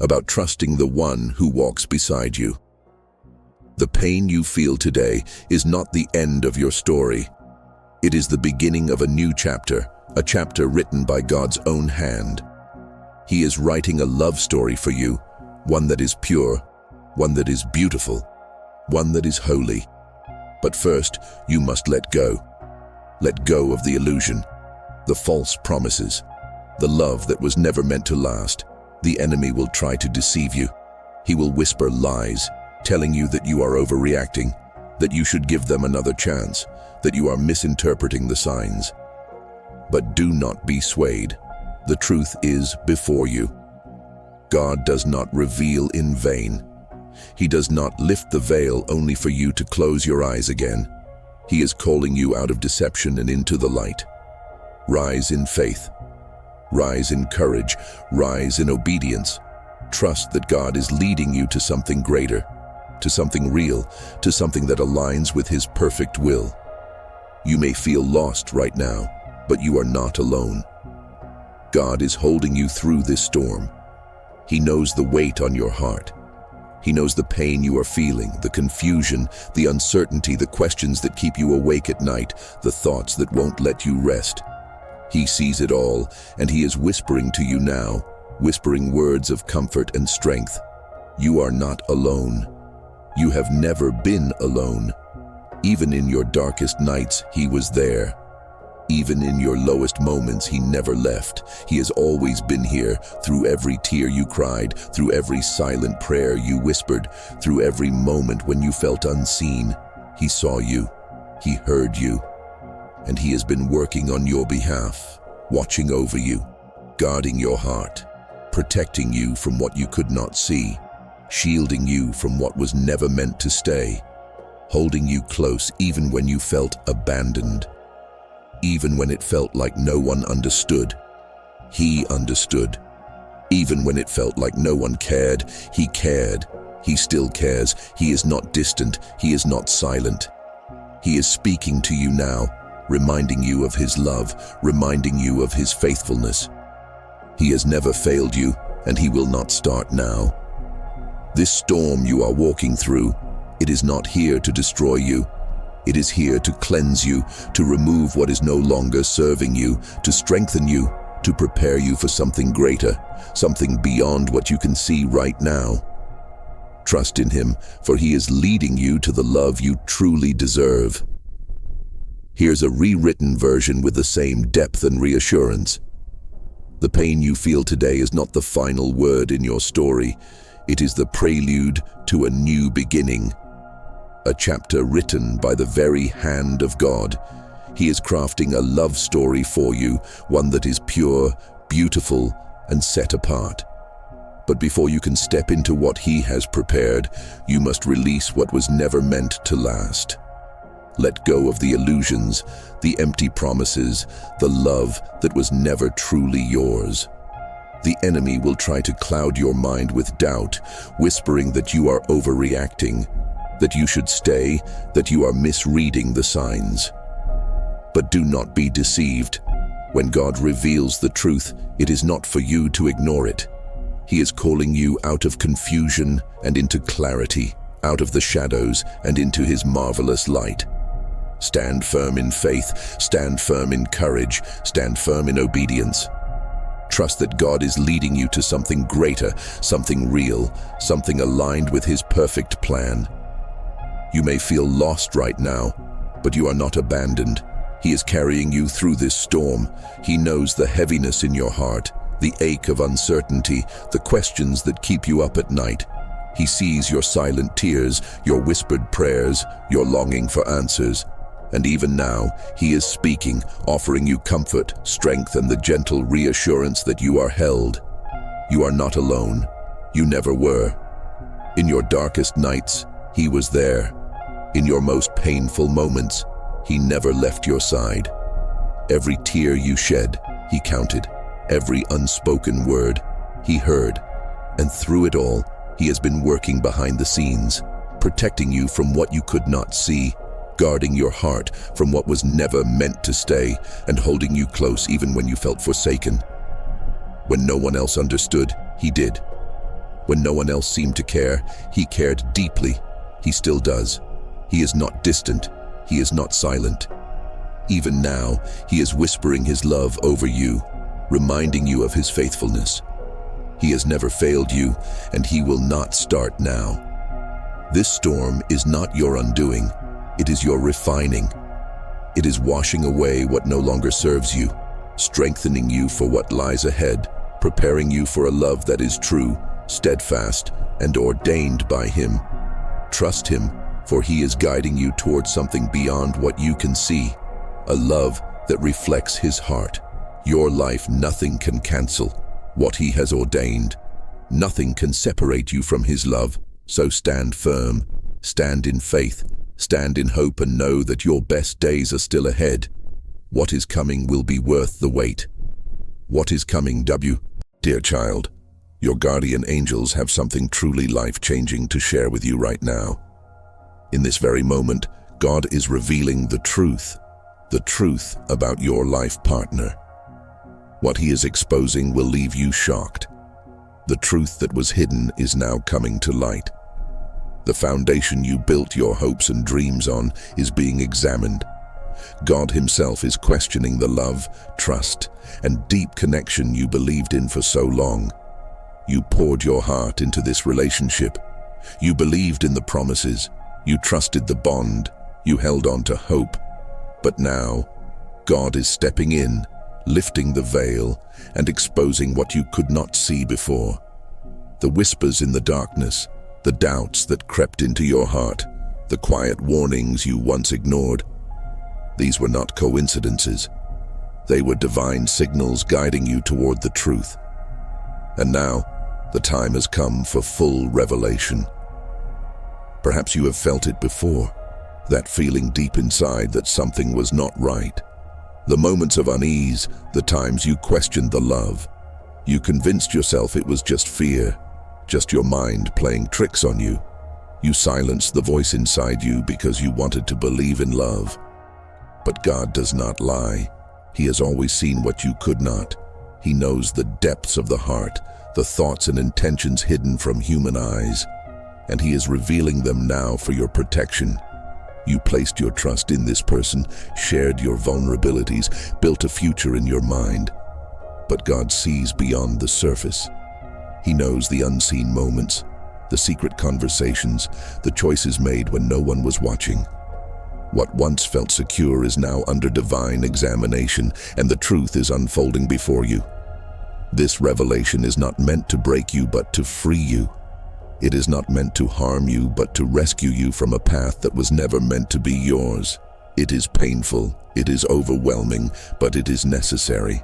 about trusting the one who walks beside you. The pain you feel today is not the end of your story. It is the beginning of a new chapter, a chapter written by God's own hand. He is writing a love story for you, one that is pure, one that is beautiful, one that is holy. But first, you must let go. Let go of the illusion, the false promises, the love that was never meant to last. The enemy will try to deceive you. He will whisper lies, telling you that you are overreacting, that you should give them another chance, that you are misinterpreting the signs. But do not be swayed. The truth is before you. God does not reveal in vain. He does not lift the veil only for you to close your eyes again. He is calling you out of deception and into the light. Rise in faith. Rise in courage. Rise in obedience. Trust that God is leading you to something greater, to something real, to something that aligns with His perfect will. You may feel lost right now, but you are not alone. God is holding you through this storm. He knows the weight on your heart. He knows the pain you are feeling, the confusion, the uncertainty, the questions that keep you awake at night, the thoughts that won't let you rest. He sees it all, and He is whispering to you now, whispering words of comfort and strength. You are not alone. You have never been alone. Even in your darkest nights, He was there. Even in your lowest moments, He never left. He has always been here, through every tear you cried, through every silent prayer you whispered, through every moment when you felt unseen. He saw you. He heard you. And He has been working on your behalf, watching over you, guarding your heart, protecting you from what you could not see, shielding you from what was never meant to stay, holding you close even when you felt abandoned. Even when it felt like no one understood, He understood. Even when it felt like no one cared, He cared. He still cares. He is not distant. He is not silent. He is speaking to you now, reminding you of His love, reminding you of His faithfulness. He has never failed you, and He will not start now. This storm you are walking through, it is not here to destroy you. It is here to cleanse you, to remove what is no longer serving you, to strengthen you, to prepare you for something greater, something beyond what you can see right now. Trust in Him, for He is leading you to the love you truly deserve. Here's a rewritten version with the same depth and reassurance. The pain you feel today is not the final word in your story. It is the prelude to a new beginning. A chapter written by the very hand of God. He is crafting a love story for you, one that is pure, beautiful, and set apart. But before you can step into what He has prepared, you must release what was never meant to last. Let go of the illusions, the empty promises, the love that was never truly yours. The enemy will try to cloud your mind with doubt, whispering that you are overreacting, that you should stay, that you are misreading the signs. But do not be deceived. When God reveals the truth, it is not for you to ignore it. He is calling you out of confusion and into clarity, out of the shadows and into His marvelous light. Stand firm in faith, stand firm in courage, stand firm in obedience. Trust that God is leading you to something greater, something real, something aligned with His perfect plan. You may feel lost right now, but you are not abandoned. He is carrying you through this storm. He knows the heaviness in your heart, the ache of uncertainty, the questions that keep you up at night. He sees your silent tears, your whispered prayers, your longing for answers. And even now, He is speaking, offering you comfort, strength, and the gentle reassurance that you are held. You are not alone. You never were. In your darkest nights, He was there. In your most painful moments, He never left your side. Every tear you shed, He counted. Every unspoken word, He heard. And through it all, He has been working behind the scenes, protecting you from what you could not see, guarding your heart from what was never meant to stay, and holding you close even when you felt forsaken. When no one else understood, He did. When no one else seemed to care, he cared deeply. He still does. He is not distant. He is not silent. Even now, he is whispering his love over you, reminding you of his faithfulness. He has never failed you, and he will not start now. This storm is not your undoing. It is your refining. It is washing away what no longer serves you, strengthening you for what lies ahead, preparing you for a love that is true, steadfast, and ordained by him. Trust him, for he is guiding you towards something beyond what you can see, a love that reflects his heart. Your life, nothing can cancel what he has ordained. Nothing can separate you from his love. So stand firm, stand in faith, stand in hope, and know that your best days are still ahead. What is coming will be worth the wait. What is coming, Dear child, your guardian angels have something truly life-changing to share with you right now. In this very moment, God is revealing the truth about your life partner. What he is exposing will leave you shocked. The truth that was hidden is now coming to light. The foundation you built your hopes and dreams on is being examined. God himself is questioning the love, trust, and deep connection you believed in for so long. You poured your heart into this relationship. You believed in the promises. You trusted the bond. You held on to hope. But now, God is stepping in, lifting the veil, and exposing what you could not see before. The whispers in the darkness, the doubts that crept into your heart, the quiet warnings you once ignored. These were not coincidences. They were divine signals guiding you toward the truth. And now, the time has come for full revelation. Perhaps you have felt it before, that feeling deep inside that something was not right. The moments of unease, the times you questioned the love. You convinced yourself it was just fear, just your mind playing tricks on you. You silenced the voice inside you because you wanted to believe in love. But God does not lie. He has always seen what you could not. He knows the depths of the heart, the thoughts and intentions hidden from human eyes, and he is revealing them now for your protection. You placed your trust in this person, shared your vulnerabilities, built a future in your mind. But God sees beyond the surface. He knows the unseen moments, the secret conversations, the choices made when no one was watching. What once felt secure is now under divine examination, and the truth is unfolding before you. This revelation is not meant to break you, but to free you. It is not meant to harm you, but to rescue you from a path that was never meant to be yours. It is painful, it is overwhelming, but it is necessary.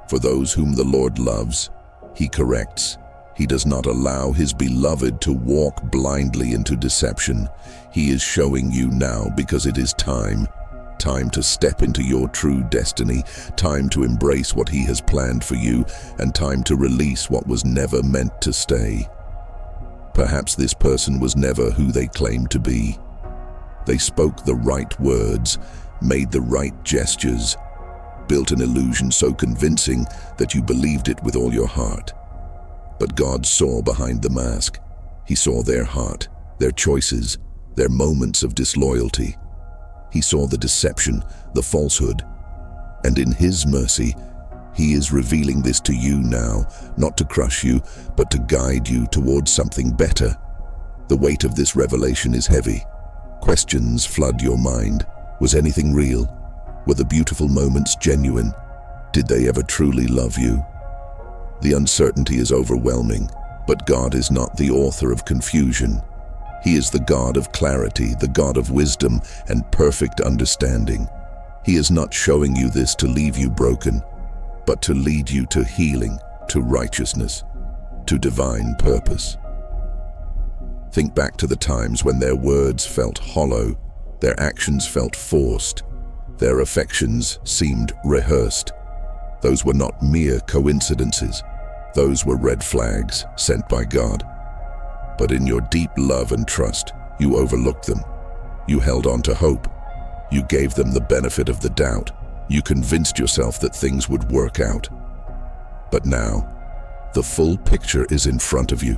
For those whom the Lord loves, he corrects. He does not allow his beloved to walk blindly into deception. He is showing you now because it is time to step into your true destiny, time to embrace what he has planned for you, and time to release what was never meant to stay. Perhaps this person was never who they claimed to be. They spoke the right words, made the right gestures, built an illusion so convincing that you believed it with all your heart. But God saw behind the mask. He saw their heart, their choices, their moments of disloyalty. He saw the deception, the falsehood. And in his mercy, he is revealing this to you now, not to crush you, but to guide you towards something better. The weight of this revelation is heavy. Questions flood your mind. Was anything real? Were the beautiful moments genuine? Did they ever truly love you? The uncertainty is overwhelming, but God is not the author of confusion. He is the God of clarity, the God of wisdom and perfect understanding. He is not showing you this to leave you broken, but to lead you to healing, to righteousness, to divine purpose. Think back to the times when their words felt hollow, their actions felt forced, their affections seemed rehearsed. Those were not mere coincidences. Those were red flags sent by God. But in your deep love and trust, you overlooked them. You held on to hope. You gave them the benefit of the doubt. You convinced yourself that things would work out. But now, the full picture is in front of you.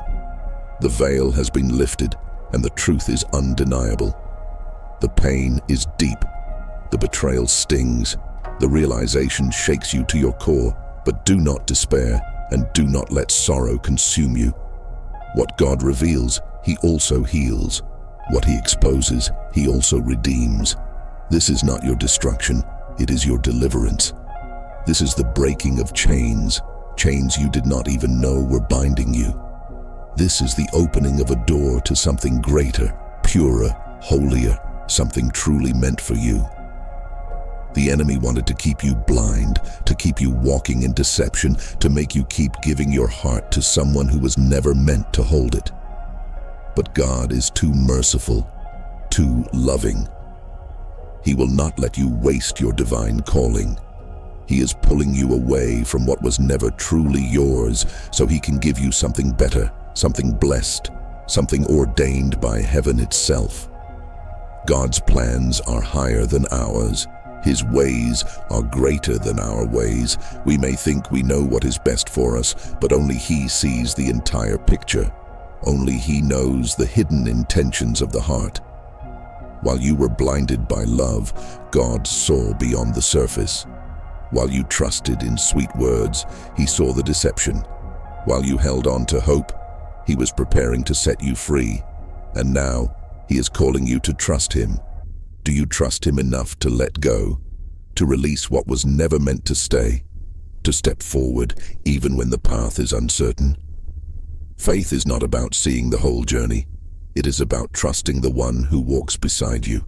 The veil has been lifted, and the truth is undeniable. The pain is deep. The betrayal stings. The realization shakes you to your core, but do not despair, and do not let sorrow consume you. What God reveals, He also heals. What He exposes, He also redeems. This is not your destruction, it is your deliverance. This is the breaking of chains, chains you did not even know were binding you. This is the opening of a door to something greater, purer, holier, something truly meant for you. The enemy wanted to keep you blind, to keep you walking in deception, to make you keep giving your heart to someone who was never meant to hold it. But God is too merciful, too loving. He will not let you waste your divine calling. He is pulling you away from what was never truly yours so He can give you something better, something blessed, something ordained by heaven itself. God's plans are higher than ours. His ways are greater than our ways. We may think we know what is best for us, but only He sees the entire picture. Only He knows the hidden intentions of the heart. While you were blinded by love, God saw beyond the surface. While you trusted in sweet words, He saw the deception. While you held on to hope, He was preparing to set you free. And now, He is calling you to trust Him. Do you trust Him enough to let go, to release what was never meant to stay, to step forward even when the path is uncertain? Faith is not about seeing the whole journey. It is about trusting the one who walks beside you.